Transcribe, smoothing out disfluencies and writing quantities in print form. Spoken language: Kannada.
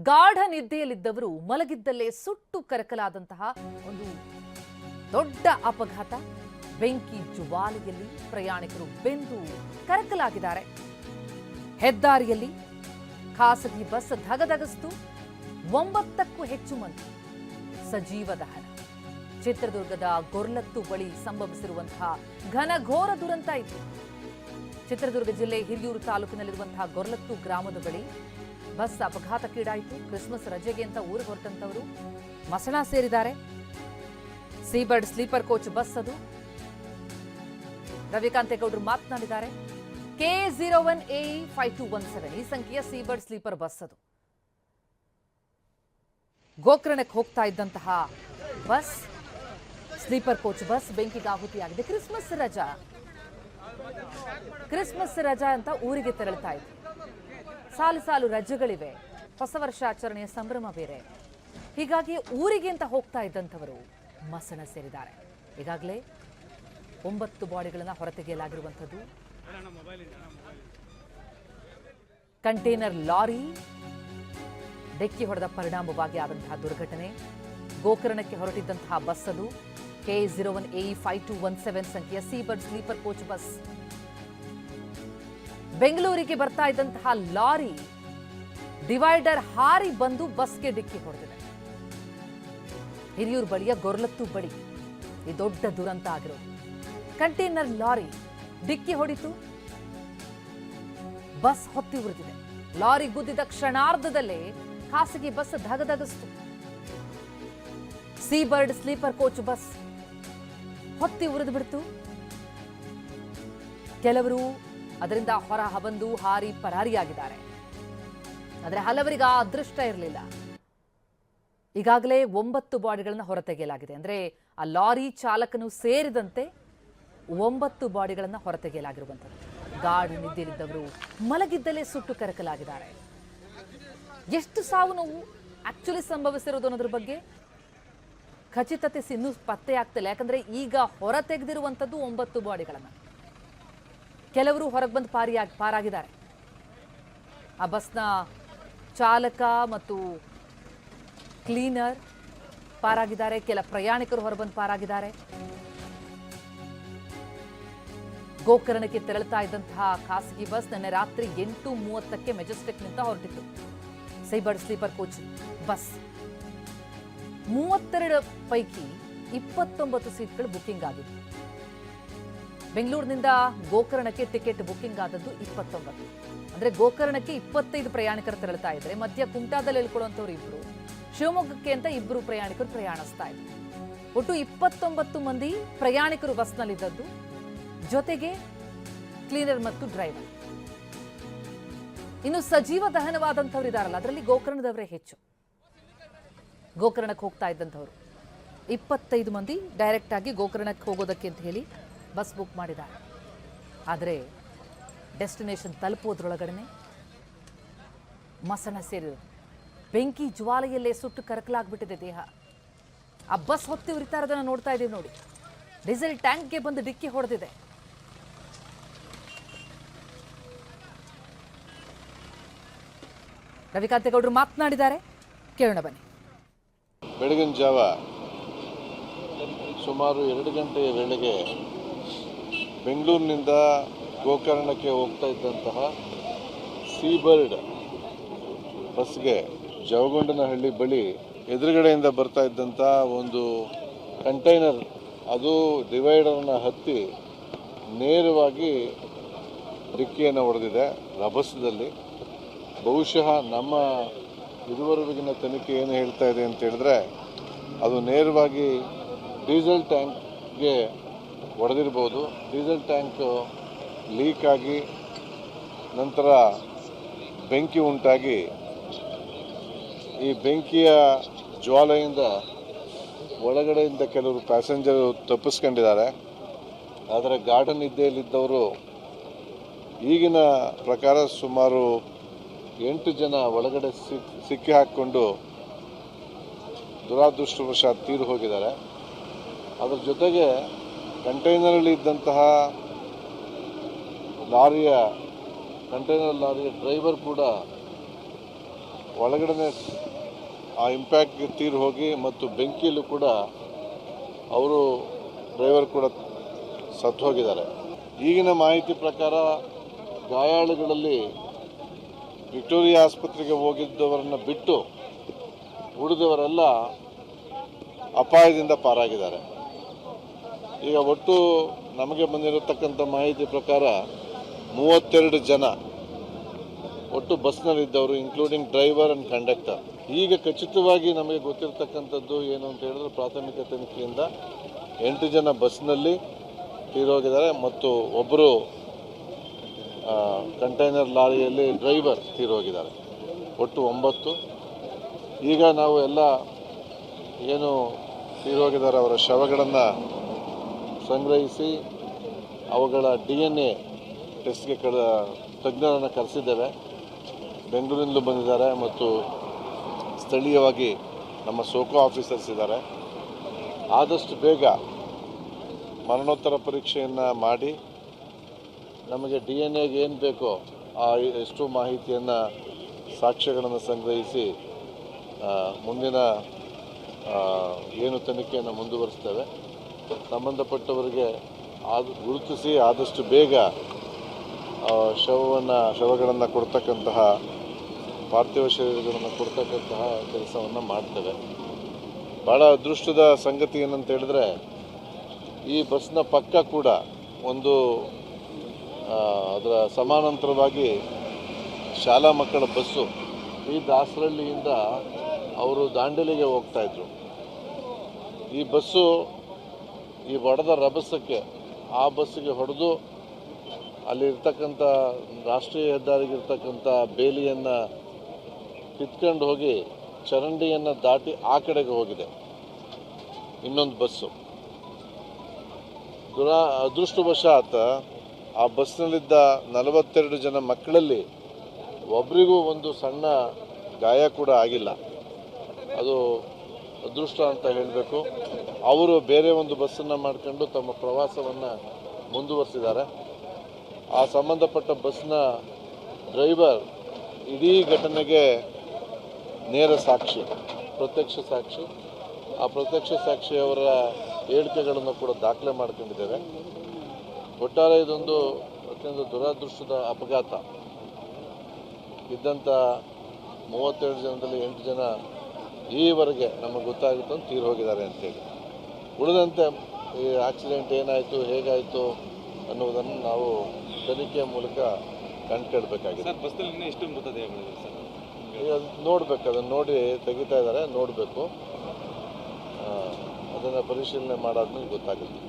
ಗಾಢ ನಿದ್ದೆಯಲ್ಲಿದ್ದವರು ಮಲಗಿದ್ದಲ್ಲೇ ಸುಟ್ಟು ಕರಕಲಾದಂತಹ ಒಂದು ದೊಡ್ಡ ಅಪಘಾತ. ಬೆಂಕಿ ಜ್ವಾಲೆಯಲ್ಲಿ ಪ್ರಯಾಣಿಕರು ಬೆಂದು ಕರಕಲಾಗಿದ್ದಾರೆ. ಹೆದ್ದಾರಿಯಲ್ಲಿ ಖಾಸಗಿ ಬಸ್ ಧಗಧಗಿಸಿತು. 9ಕ್ಕೂ ಹೆಚ್ಚು ಮಂದಿ ಸಜೀವ ದಹನ. ಚಿತ್ರದುರ್ಗದ ಗೊರ್ಲತ್ತು ಬಳಿ ಸಂಭವಿಸಿರುವಂತಹ ಘನಘೋರ ದುರಂತ ಇದು. ಚಿತ್ರದುರ್ಗ ಜಿಲ್ಲೆ ಹಿರಿಯೂರು ತಾಲೂಕಿನಲ್ಲಿರುವಂತಹ ಗೊರ್ಲತ್ತು ಗ್ರಾಮದ ಬಳಿ ಬಸ್ ಅಪಘಾತಕ್ಕೀಡಾಯಿತು. ಕ್ರಿಸ್ಮಸ್ ರಜೆಗೆ ಅಂತ ಊರಿಗೆ ಹೊರಟಂತವರು ಮಸಣ ಸೇರಿದ್ದಾರೆ. ಸೀಬರ್ಡ್ ಸ್ಲೀಪರ್ ಕೋಚ್ ಬಸ್ ಅದು. ರವಿಕಾಂತೇಗೌಡರು ಮಾತನಾಡಿದ್ದಾರೆ. K01AE5217 ಈ ಸಂಖ್ಯೆಯ ಸೀಬರ್ಡ್ ಸ್ಲೀಪರ್ ಬಸ್ ಅದು. ಗೋಕರ್ಣಕ್ಕೆ ಹೋಗ್ತಾ ಇದ್ದಂತಹ ಬಸ್, ಸ್ಲೀಪರ್ ಕೋಚ್ ಬಸ್ ಬೆಂಕಿಗಾಹುತಿಯಾಗಿದೆ. ಕ್ರಿಸ್ಮಸ್ ರಜಾ ಅಂತ ಊರಿಗೆ ತೆರಳುತ್ತಾ ಇತ್ತು. ಸಾಲು ಸಾಲು ರಜೆಗಳಿವೆ, ಹೊಸ ವರ್ಷಾಚರಣೆಯ ಸಂಭ್ರಮ ಬೇರೆ. ಹೀಗಾಗಿ ಊರಿಗೆ ಅಂತ ಹೋಗ್ತಾ ಇದ್ದಂಥವರು ಮಸಣ ಸೇರಿದ್ದಾರೆ. ಈಗಾಗಲೇ 9 ಬಾಡಿಗಳನ್ನು ಹೊರತೆಗೆಯಲಾಗಿರುವಂಥದ್ದು. ಕಂಟೈನರ್ ಲಾರಿ ಡಿಕ್ಕಿ ಹೊಡೆದ ಪರಿಣಾಮವಾಗಿ ಆದಂತಹ ದುರ್ಘಟನೆ. ಗೋಕರ್ಣಕ್ಕೆ ಹೊರಟಿದ್ದಂತಹ ಬಸ್ ಅದು. K01AE5217 ಸಂಖ್ಯೆಯ ಸೀಬರ್ಡ್ ಸ್ಲೀಪರ್ ಕೋಚ್ ಬಸ್. ಬೆಂಗಳೂರಿಗೆ ಬರ್ತಾ ಇದ್ದಂತಹ ಲಾರಿ ಡಿವೈಡರ್ ಹಾರಿ ಬಂದು ಬಸ್ಗೆ ಡಿಕ್ಕಿ ಹೊಡೆದಿದೆ. ಹಿರಿಯೂರು ಬಳಿಯ ಗೊರ್ಲತ್ತು ಬಳಿ ಈ ದೊಡ್ಡ ದುರಂತ ಆಗಿರೋದು. ಕಂಟೈನರ್ ಲಾರಿ ಡಿಕ್ಕಿ ಹೊಡಿತು, ಬಸ್ ಹೊತ್ತಿ ಉರಿದಿದೆ. ಲಾರಿ ಗುದ್ದಿದ ಕ್ಷಣಾರ್ಧದಲ್ಲೇ ಖಾಸಗಿ ಬಸ್ ಧಗಧಗಿಸಿತು. ಸೀಬರ್ಡ್ ಸ್ಲೀಪರ್ ಕೋಚ್ ಬಸ್ ಹೊತ್ತಿ ಉರಿದು ಬಿಡ್ತು. ಕೆಲವರು ಅದರಿಂದ ಹೊರ ಬಂದು ಹಾರಿ ಪರಾರಿಯಾಗಿದ್ದಾರೆ. ಆದರೆ ಹಲವರಿಗೆ ಆ ಅದೃಷ್ಟ ಇರಲಿಲ್ಲ. ಈಗಾಗಲೇ 9 ಬಾಡಿಗಳನ್ನು ಹೊರತೆಗೆಯಲಾಗಿದೆ. ಅಂದ್ರೆ ಆ ಲಾರಿ ಚಾಲಕನು ಸೇರಿದಂತೆ 9 ಬಾಡಿಗಳನ್ನು ಹೊರತೆಗೆಯಲಾಗಿರುವಂಥದ್ದು. ಗಾಢ ನಿದ್ದೆಯಲ್ಲಿದ್ದವರು ಮಲಗಿದ್ದಲ್ಲೇ ಸುಟ್ಟು ಕರಕಲಾಗಿದ್ದಾರೆ. ಎಷ್ಟು ಸಾವು ನೋವು ಆಕ್ಚುಲಿ ಸಂಭವಿಸಿರೋದು ಅನ್ನೋದ್ರ ಬಗ್ಗೆ ಖಚಿತತೆ ಇನ್ನೂ ಪತ್ತೆ ಆಗ್ತಿಲ್ಲ. ಯಾಕಂದ್ರೆ ಈಗ ಹೊರ ತೆಗೆದಿರುವಂಥದ್ದು 9 ಬಾಡಿಗಳನ್ನು. ಕೆಲವರು ಹೊರಗೆ ಬಂದು ಪಾರಾಗಿದ್ದಾರೆ. ಆ ಬಸ್ನ ಚಾಲಕ ಮತ್ತು ಕ್ಲೀನರ್ ಪಾರಾಗಿದ್ದಾರೆ. ಕೆಲ ಪ್ರಯಾಣಿಕರು ಹೊರಬಂದು ಪಾರಾಗಿದ್ದಾರೆ. ಗೋಕರ್ಣಕ್ಕೆ ತೆರಳುತ್ತಾ ಇದ್ದಂತಹ ಖಾಸಗಿ ಬಸ್ ನಿನ್ನೆ ರಾತ್ರಿ 8:30ಕ್ಕೆ ಮೆಜೆಸ್ಟಿಕ್ನಿಂದ ಹೊರಟಿತ್ತು. ಸೀಬರ್ಡ್ ಸ್ಲೀಪರ್ ಕೋಚ್ ಬಸ್ 32 ಪೈಕಿ 29 ಸೀಟ್ಗಳು ಬುಕಿಂಗ್ ಆಗಿತ್ತು. ಬೆಂಗಳೂರಿನಿಂದ ಗೋಕರ್ಣಕ್ಕೆ ಟಿಕೆಟ್ ಬುಕಿಂಗ್ ಆದದ್ದು 29. ಅಂದ್ರೆ ಗೋಕರ್ಣಕ್ಕೆ 25 ಪ್ರಯಾಣಿಕರು ತೆರಳುತ್ತಾ ಇದ್ರೆ ಮಧ್ಯ ಕುಮಟಾದಲ್ಲಿ ಇಳ್ಕೊಳ್ಳುವಂಥವ್ರು ಇಬ್ರು, ಶಿವಮೊಗ್ಗಕ್ಕೆ ಅಂತ 2 ಪ್ರಯಾಣಿಕರು ಪ್ರಯಾಣಿಸ್ತಾ ಇದ್ರು. ಒಟ್ಟು 29 ಮಂದಿ ಪ್ರಯಾಣಿಕರು ಬಸ್ನಲ್ಲಿದ್ದದ್ದು, ಜೊತೆಗೆ ಕ್ಲೀನರ್ ಮತ್ತು ಡ್ರೈವರ್. ಇನ್ನು ಸಜೀವ ದಹನವಾದಂಥವ್ರು ಇದಾರಲ್ಲ, ಅದರಲ್ಲಿ ಗೋಕರ್ಣದವರೇ ಹೆಚ್ಚು. ಗೋಕರ್ಣಕ್ಕೆ ಹೋಗ್ತಾ ಇದ್ದಂಥವ್ರು 25 ಮಂದಿ ಡೈರೆಕ್ಟ್ ಆಗಿ ಗೋಕರ್ಣಕ್ಕೆ ಹೋಗೋದಕ್ಕೆ ಅಂತ ಹೇಳಿ ಬಸ್ ಬುಕ್ ಮಾಡಿದ್ದಾರೆ. ಆದರೆ ಡೆಸ್ಟಿನೇಷನ್ ತಲುಪೋದ್ರೊಳಗಡೆ ಮಸಣ ಸೇರಿದ್ರು. ಬೆಂಕಿ ಜ್ವಾಲೆಯಲ್ಲೇ ಸುಟ್ಟು ಕರಕಲಾಗ್ಬಿಟ್ಟಿದೆ ದೇಹ. ಆ ಬಸ್ ಹೊತ್ತಿ ಉರಿತಾ ಇರೋದನ್ನ ನೋಡ್ತಾ ಇದೀವಿ ನೋಡಿ. ಡೀಸೆಲ್ ಟ್ಯಾಂಕ್ಗೆ ಬಂದು ಡಿಕ್ಕಿ ಹೊಡೆದಿದೆ. ರವಿಕಾಂತೇಗೌಡರು ಮಾತನಾಡಿದ್ದಾರೆ, ಕೇಳೋಣ ಬನ್ನಿ. ಬೆಳಗಿನ ಜಾವ ಸುಮಾರು 2 ಗಂಟೆಯ ವೇಳೆಗೆ ಬೆಂಗಳೂರಿನಿಂದ ಗೋಕರ್ಣಕ್ಕೆ ಹೋಗ್ತಾ ಇದ್ದಂತಹ ಸೀಬರ್ಡ್ ಬಸ್ಗೆ ಜವಗೊಂಡನಹಳ್ಳಿ ಬಳಿ ಎದುರುಗಡೆಯಿಂದ ಬರ್ತಾ ಇದ್ದಂಥ ಒಂದು ಕಂಟೈನರ್ ಅದು ಡಿವೈಡರ್ನ ಹತ್ತಿ ನೇರವಾಗಿ ಡಿಕ್ಕಿಯನ್ನು ಹೊಡೆದಿದೆ ರಭಸದಲ್ಲಿ. ಬಹುಶಃ ನಮ್ಮ ಇದುವರೆಗಿನ ತನಿಖೆ ಏನು ಹೇಳ್ತಾ ಇದೆ ಅಂತ ಹೇಳಿದ್ರೆ ಅದು ನೇರವಾಗಿ ಡೀಸೆಲ್ ಟ್ಯಾಂಕ್ಗೆ ಹೊಡೆದಿರ್ಬೋದು. ಡೀಸೆಲ್ ಟ್ಯಾಂಕ್ ಲೀಕ್ ಆಗಿ ನಂತರ ಬೆಂಕಿ ಉಂಟಾಗಿ ಈ ಬೆಂಕಿಯ ಜ್ವಾಲೆಯಿಂದ ಒಳಗಡೆಯಿಂದ ಕೆಲವರು ಪ್ಯಾಸೆಂಜರು ತಪ್ಪಿಸ್ಕೊಂಡಿದ್ದಾರೆ. ಆದರೆ ಗಾಢ ನಿದ್ದೆಯಲ್ಲಿದ್ದವರು ಈಗಿನ ಪ್ರಕಾರ ಸುಮಾರು 8 ಜನ ಒಳಗಡೆ ಸಿಕ್ಕಿ ಹಾಕಿಕೊಂಡು ದುರಾದೃಷ್ಟವಶಾತ್ ತೀರು ಹೋಗಿದ್ದಾರೆ. ಅದರ ಜೊತೆಗೆ ಕಂಟೈನರಲ್ಲಿ ಇದ್ದಂತಹ ಕಂಟೈನರ್ ಲಾರಿಯ ಡ್ರೈವರ್ ಕೂಡ ಒಳಗಡೆ ಆ ಇಂಪ್ಯಾಕ್ಟ್ಗೆ ತೀರು ಹೋಗಿ ಮತ್ತು ಬೆಂಕಿಯಲ್ಲೂ ಕೂಡ ಅವರು ಡ್ರೈವರ್ ಕೂಡ ಸತ್ತು ಹೋಗಿದ್ದಾರೆ. ಈಗಿನ ಮಾಹಿತಿ ಪ್ರಕಾರ ಗಾಯಾಳುಗಳಲ್ಲಿ ವಿಕ್ಟೋರಿಯಾ ಆಸ್ಪತ್ರೆಗೆ ಹೋಗಿದ್ದವರನ್ನು ಬಿಟ್ಟು ಉಳಿದವರೆಲ್ಲ ಅಪಾಯದಿಂದ ಪಾರಾಗಿದ್ದಾರೆ. ಈಗ ಒಟ್ಟು ನಮಗೆ ಬಂದಿರತಕ್ಕಂಥ ಮಾಹಿತಿ ಪ್ರಕಾರ 32 ಜನ ಒಟ್ಟು ಬಸ್ನಲ್ಲಿದ್ದವರು, ಇನ್ಕ್ಲೂಡಿಂಗ್ ಡ್ರೈವರ್ ಆ್ಯಂಡ್ ಕಂಡಕ್ಟರ್. ಈಗ ಖಚಿತವಾಗಿ ನಮಗೆ ಗೊತ್ತಿರತಕ್ಕಂಥದ್ದು ಏನು ಅಂತ ಹೇಳಿದ್ರೆ, ಪ್ರಾಥಮಿಕ ತನಿಖೆಯಿಂದ 8 ಜನ ಬಸ್ನಲ್ಲಿ ತೀರೋಗಿದ್ದಾರೆ ಮತ್ತು ಒಬ್ಬರು ಕಂಟೈನರ್ ಲಾರಿಯಲ್ಲಿ ಡ್ರೈವರ್ ತೀರೋಗಿದ್ದಾರೆ. ಒಟ್ಟು 9. ಈಗ ನಾವು ಎಲ್ಲ ಏನು ತೀರೋಗಿದ್ದಾರೆ ಅವರ ಶವಗಳನ್ನು ಸಂಗ್ರಹಿಸಿ ಅವುಗಳ DNA ಟೆಸ್ಟ್ಗೆ ತಜ್ಞರನ್ನು ಕರೆಸಿದ್ದೇವೆ. ಬೆಂಗಳೂರಿನಿಂದಲೂ ಬಂದಿದ್ದಾರೆ ಮತ್ತು ಸ್ಥಳೀಯವಾಗಿ ನಮ್ಮ ಸೋಕೋ ಆಫೀಸರ್ಸ್ ಇದ್ದಾರೆ. ಆದಷ್ಟು ಬೇಗ ಮರಣೋತ್ತರ ಪರೀಕ್ಷೆಯನ್ನು ಮಾಡಿ ನಮಗೆ DNA ಏನು ಬೇಕೋ ಆ ಎಷ್ಟು ಮಾಹಿತಿಯನ್ನು, ಸಾಕ್ಷ್ಯಗಳನ್ನು ಸಂಗ್ರಹಿಸಿ ಮುಂದಿನ ಏನು ತನಿಖೆಯನ್ನು ಮುಂದುವರಿಸ್ತೇವೆ. ಸಂಬಂಧಪಟ್ಟವರಿಗೆ ಗುರುತಿಸಿ ಆದಷ್ಟು ಬೇಗ ಶವಗಳನ್ನು ಕೊಡ್ತಕ್ಕಂತಹ, ಪಾರ್ಥಿವ ಶರೀರಗಳನ್ನು ಕೊಡ್ತಕ್ಕಂತಹ ಕೆಲಸವನ್ನು ಮಾಡ್ತೇವೆ. ಭಾಳ ಅದೃಷ್ಟದ ಸಂಗತಿ ಏನಂತ ಹೇಳಿದ್ರೆ, ಈ ಬಸ್ನ ಪಕ್ಕ ಕೂಡ ಒಂದು ಅದರ ಸಮಾನಾಂತರವಾಗಿ ಶಾಲಾ ಮಕ್ಕಳ ಬಸ್ಸು ಈ ದಾಸರಳ್ಳಿಯಿಂದ ಅವರು ದಾಂಡೇಲಿಗೆ ಹೋಗ್ತಾಯಿದ್ರು. ಈ ಬಸ್ಸು ಈ ಹೊಡೆದ ರಭಸಕ್ಕೆ ಆ ಬಸ್ಸಿಗೆ ಹೊಡೆದು ಅಲ್ಲಿರ್ತಕ್ಕಂಥ ರಾಷ್ಟ್ರೀಯ ಹೆದ್ದಾರಿಗಿರ್ತಕ್ಕಂಥ ಬೇಲಿಯನ್ನು ಕಿತ್ಕೊಂಡು ಹೋಗಿ ಚರಂಡಿಯನ್ನು ದಾಟಿ ಆ ಕಡೆಗೆ ಹೋಗಿದೆ ಇನ್ನೊಂದು ಬಸ್ಸು. ಅದೃಷ್ಟವಶಾತ್ ಆ ಬಸ್ನಲ್ಲಿದ್ದ 42 ಜನ ಮಕ್ಕಳಲ್ಲಿ ಒಬ್ಬರಿಗೂ ಒಂದು ಸಣ್ಣ ಗಾಯ ಕೂಡ ಆಗಿಲ್ಲ. ಅದು ಅದೃಷ್ಟ ಅಂತ ಹೇಳಬೇಕು. ಅವರು ಬೇರೆ ಒಂದು ಬಸ್ಸನ್ನು ಮಾಡ್ಕೊಂಡು ತಮ್ಮ ಪ್ರವಾಸವನ್ನು ಮುಂದುವರಿಸಿದ್ದಾರೆ. ಆ ಸಂಬಂಧಪಟ್ಟ ಬಸ್ನ ಡ್ರೈವರ್ ಇಡೀ ಘಟನೆಗೆ ನೇರ ಸಾಕ್ಷಿ, ಪ್ರತ್ಯಕ್ಷ ಸಾಕ್ಷಿ. ಆ ಪ್ರತ್ಯಕ್ಷ ಸಾಕ್ಷಿಯವರ ಹೇಳಿಕೆಗಳನ್ನು ಕೂಡ ದಾಖಲೆ ಮಾಡ್ಕೊಂಡಿದ್ದೇವೆ. ಒಟ್ಟಾರೆ ಇದೊಂದು ಅತ್ಯಂತ ದುರದೃಷ್ಟದ ಅಪಘಾತ. ಇದ್ದಂಥ 32 ಜನದಲ್ಲಿ 8 ಜನ ಈವರೆಗೆ ನಮಗೆ ಗೊತ್ತಾಗಿತ್ತು ಅಂತ ತೀರು ಹೋಗಿದ್ದಾರೆ ಅಂತೇಳಿ. ಉಳಿದಂತೆ ಈ ಆಕ್ಸಿಡೆಂಟ್ ಏನಾಯಿತು, ಹೇಗಾಯಿತು ಅನ್ನೋದನ್ನು ನಾವು ತನಿಖೆಯ ಮೂಲಕ ಕಂಡುಹಿಡಬೇಕಾಗಿದೆ. ಬಸ್ಸಲ್ಲಿ ಎಷ್ಟು ಮೃತದೇಹಗಳಿವೆ ಸರ್? ಈಗ ನೋಡಬೇಕು, ಅದನ್ನು ನೋಡಿ ತೆಗಿತಾ ಇದ್ದಾರೆ, ನೋಡಬೇಕು. ಅದನ್ನು ಪರಿಶೀಲನೆ ಮಾಡಾದ್ಮೇಲೆ ಗೊತ್ತಾಗುತ್ತೆ.